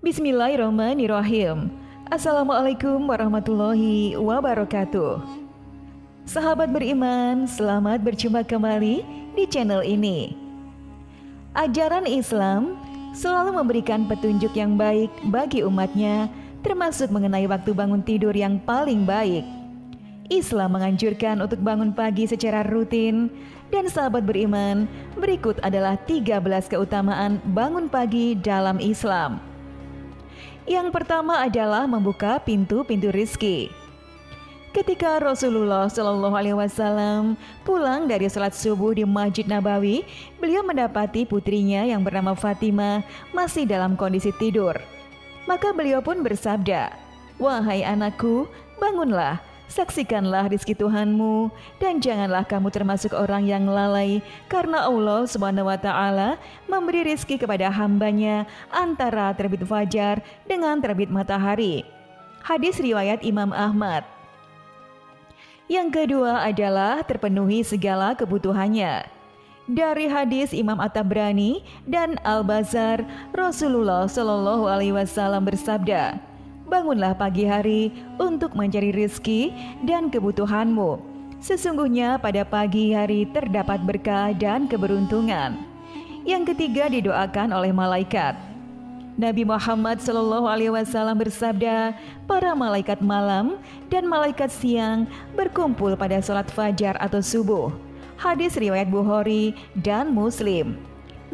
Bismillahirrahmanirrahim. Assalamualaikum warahmatullahi wabarakatuh. Sahabat beriman, selamat berjumpa kembali di channel ini. Ajaran Islam selalu memberikan petunjuk yang baik bagi umatnya, termasuk mengenai waktu bangun tidur yang paling baik. Islam menganjurkan untuk bangun pagi secara rutin, dan sahabat beriman, berikut adalah 13 keutamaan bangun pagi dalam Islam. Yang pertama adalah membuka pintu-pintu rizki. Ketika Rasulullah Shallallahu Alaihi Wasallam pulang dari salat subuh di Masjid Nabawi, beliau mendapati putrinya yang bernama Fatimah masih dalam kondisi tidur. Maka beliau pun bersabda, "Wahai anakku, bangunlah, saksikanlah rizki Tuhanmu, dan janganlah kamu termasuk orang yang lalai, karena Allah Subhanahu wa Ta'ala memberi rizki kepada hambanya antara terbit fajar dengan terbit matahari." Hadis riwayat Imam Ahmad. Yang kedua adalah terpenuhi segala kebutuhannya. Dari hadis Imam At-Tabrani dan Al-Bazar, Rasulullah Shallallahu Alaihi Wasallam bersabda, "Bangunlah pagi hari untuk mencari rizki dan kebutuhanmu. Sesungguhnya pada pagi hari terdapat berkah dan keberuntungan." Yang ketiga didoakan oleh malaikat. Nabi Muhammad SAW bersabda, "Para malaikat malam dan malaikat siang berkumpul pada sholat fajar atau subuh." Hadis riwayat Bukhari dan Muslim.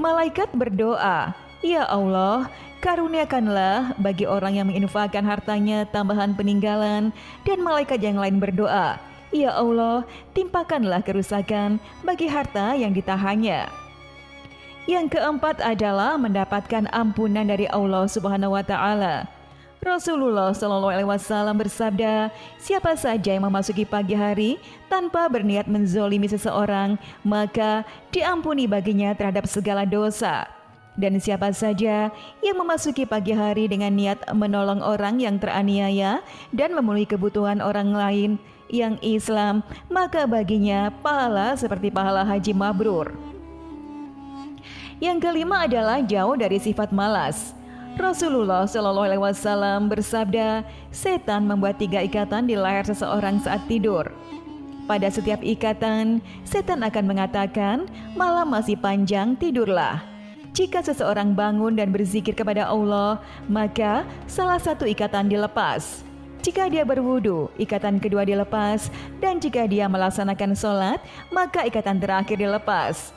Malaikat berdoa, "Ya Allah, karuniakanlah bagi orang yang menginfakkan hartanya tambahan peninggalan," dan malaikat yang lain berdoa, "Ya Allah, timpakanlah kerusakan bagi harta yang ditahannya." Yang keempat adalah mendapatkan ampunan dari Allah Subhanahu wa Ta'ala. Rasulullah Shallallahu Alaihi Wasallam bersabda, "Siapa saja yang memasuki pagi hari tanpa berniat menzolimi seseorang, maka diampuni baginya terhadap segala dosa. Dan siapa saja yang memasuki pagi hari dengan niat menolong orang yang teraniaya dan memenuhi kebutuhan orang lain yang Islam, maka baginya pahala seperti pahala haji mabrur." Yang kelima adalah jauh dari sifat malas. Rasulullah Shallallahu Alaihi Wasallam bersabda, "Setan membuat 3 ikatan di leher seseorang saat tidur. Pada setiap ikatan, setan akan mengatakan, 'Malam masih panjang, tidurlah.' Jika seseorang bangun dan berzikir kepada Allah, maka salah satu ikatan dilepas. Jika dia berwudu, ikatan kedua dilepas, dan jika dia melaksanakan sholat, maka ikatan terakhir dilepas.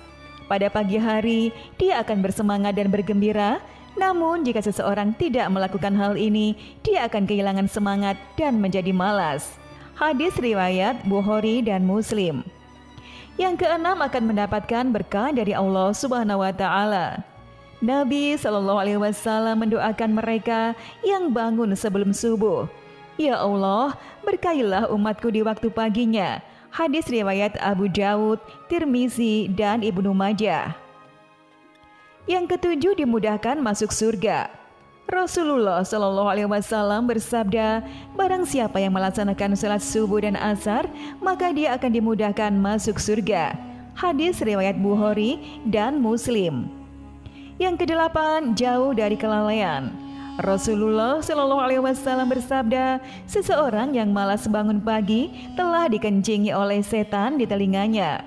Pada pagi hari, dia akan bersemangat dan bergembira. Namun jika seseorang tidak melakukan hal ini, dia akan kehilangan semangat dan menjadi malas." Hadis riwayat Bukhari dan Muslim. Yang keenam akan mendapatkan berkah dari Allah Subhanahu wa Ta'ala. Nabi Shallallahu Alaihi Wasallam mendoakan mereka yang bangun sebelum subuh, "Ya Allah, berkahilah umatku di waktu paginya." Hadis riwayat Abu Dawud, Tirmizi, dan Ibnu Majah. Yang ketujuh dimudahkan masuk surga. Rasulullah Shallallahu Alaihi Wasallam bersabda, "Barang siapa yang melaksanakan salat subuh dan asar, maka dia akan dimudahkan masuk surga." Hadis riwayat Bukhari dan Muslim. Yang kedelapan, jauh dari kelalaian. Rasulullah Shallallahu Alaihi Wasallam bersabda, "Seseorang yang malas bangun pagi telah dikencingi oleh setan di telinganya."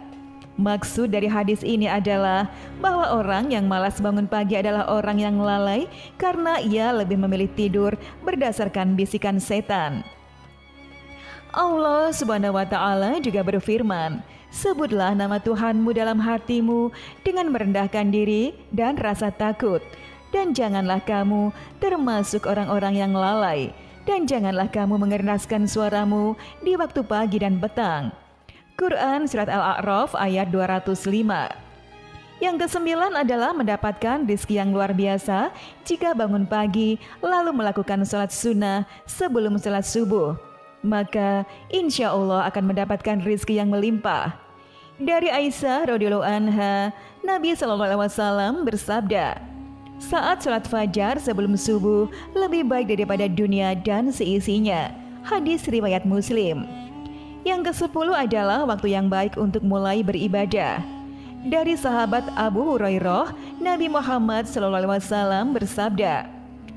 Maksud dari hadis ini adalah bahwa orang yang malas bangun pagi adalah orang yang lalai karena ia lebih memilih tidur berdasarkan bisikan setan. Allah Subhanahu wa Ta'ala juga berfirman, "Sebutlah nama Tuhanmu dalam hatimu dengan merendahkan diri dan rasa takut. Dan janganlah kamu termasuk orang-orang yang lalai, dan janganlah kamu mengeraskan suaramu di waktu pagi dan petang." Quran Surat Al-A'raf ayat 205. Yang kesembilan adalah mendapatkan rizki yang luar biasa jika bangun pagi lalu melakukan sholat sunnah sebelum sholat subuh. Maka insya Allah akan mendapatkan rizki yang melimpah. Dari Aisyah radhiyallahu anha, Nabi SAW bersabda, "Saat sholat fajar sebelum subuh lebih baik daripada dunia dan seisinya." Hadis riwayat Muslim. Yang ke-10 adalah waktu yang baik untuk mulai beribadah. Dari sahabat Abu Hurairah, Nabi Muhammad SAW bersabda,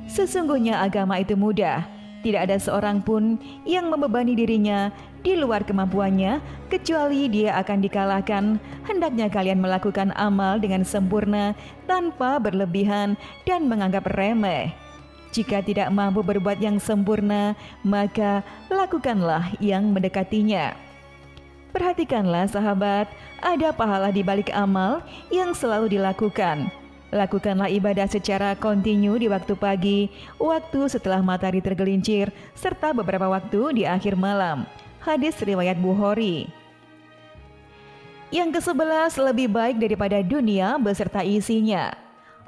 Sesungguhnya agama itu mudah. Tidak ada seorang pun yang membebani dirinya di luar kemampuannya, kecuali dia akan dikalahkan. Hendaknya kalian melakukan amal dengan sempurna, tanpa berlebihan dan menganggap remeh. Jika tidak mampu berbuat yang sempurna, maka lakukanlah yang mendekatinya. Perhatikanlah sahabat, ada pahala di balik amal yang selalu dilakukan. Lakukanlah ibadah secara kontinu di waktu pagi, waktu setelah matahari tergelincir, serta beberapa waktu di akhir malam. Hadis riwayat Bukhari. Yang ke-11, lebih baik daripada dunia beserta isinya.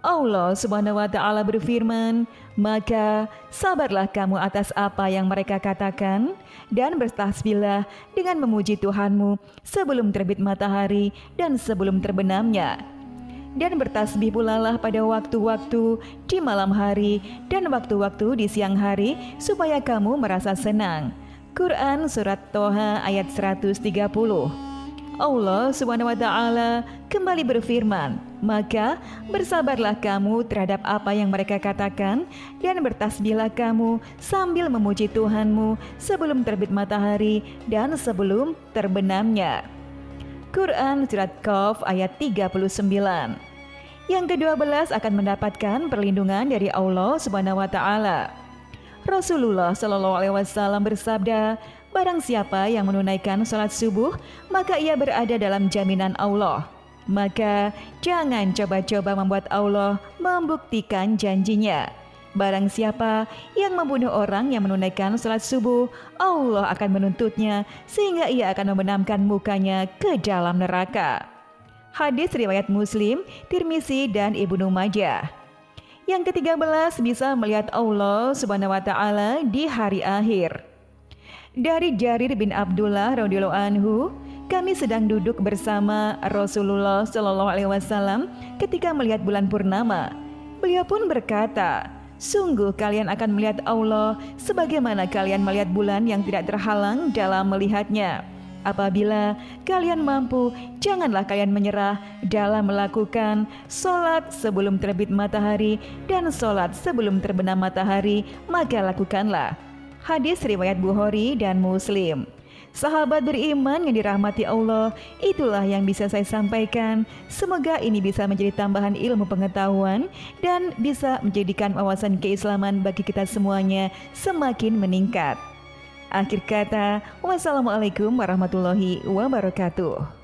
Allah Subhanahu wa Ta'ala berfirman, maka sabarlah kamu atas apa yang mereka katakan, dan bertasbihlah dengan memuji Tuhanmu sebelum terbit matahari dan sebelum terbenamnya. Dan bertasbih pulalah pada waktu-waktu di malam hari dan waktu-waktu di siang hari, supaya kamu merasa senang. Quran Surat Toha ayat 130. Allah Subhanahu wa Ta'ala kembali berfirman, maka bersabarlah kamu terhadap apa yang mereka katakan, dan bertasbihlah kamu sambil memuji Tuhanmu sebelum terbit matahari dan sebelum terbenamnya. Quran Surat Qaf ayat 39. Yang ke-12 akan mendapatkan perlindungan dari Allah Subhanahu wa Ta'ala. Rasulullah Shallallahu Alaihi Wasallam bersabda, barang siapa yang menunaikan sholat subuh, maka ia berada dalam jaminan Allah. Maka jangan coba-coba membuat Allah membuktikan janjinya. Barang siapa yang membunuh orang yang menunaikan sholat subuh, Allah akan menuntutnya sehingga ia akan membenamkan mukanya ke dalam neraka. Hadis riwayat Muslim, Tirmizi, dan Ibnu Majah. Yang ke-13, bisa melihat Allah Subhanahu wa Ta'ala di hari akhir. Dari Jarir bin Abdullah radhiyallahu anhu, kami sedang duduk bersama Rasulullah Shallallahu Alaihi Wasallam ketika melihat bulan purnama. Beliau pun berkata, sungguh kalian akan melihat Allah sebagaimana kalian melihat bulan yang tidak terhalang dalam melihatnya. Apabila kalian mampu, janganlah kalian menyerah dalam melakukan sholat sebelum terbit matahari dan sholat sebelum terbenam matahari, maka lakukanlah. Hadis riwayat Bukhari dan Muslim. Sahabat beriman yang dirahmati Allah, itulah yang bisa saya sampaikan. Semoga ini bisa menjadi tambahan ilmu pengetahuan dan bisa menjadikan wawasan keislaman bagi kita semuanya semakin meningkat. Akhir kata, wassalamualaikum warahmatullahi wabarakatuh.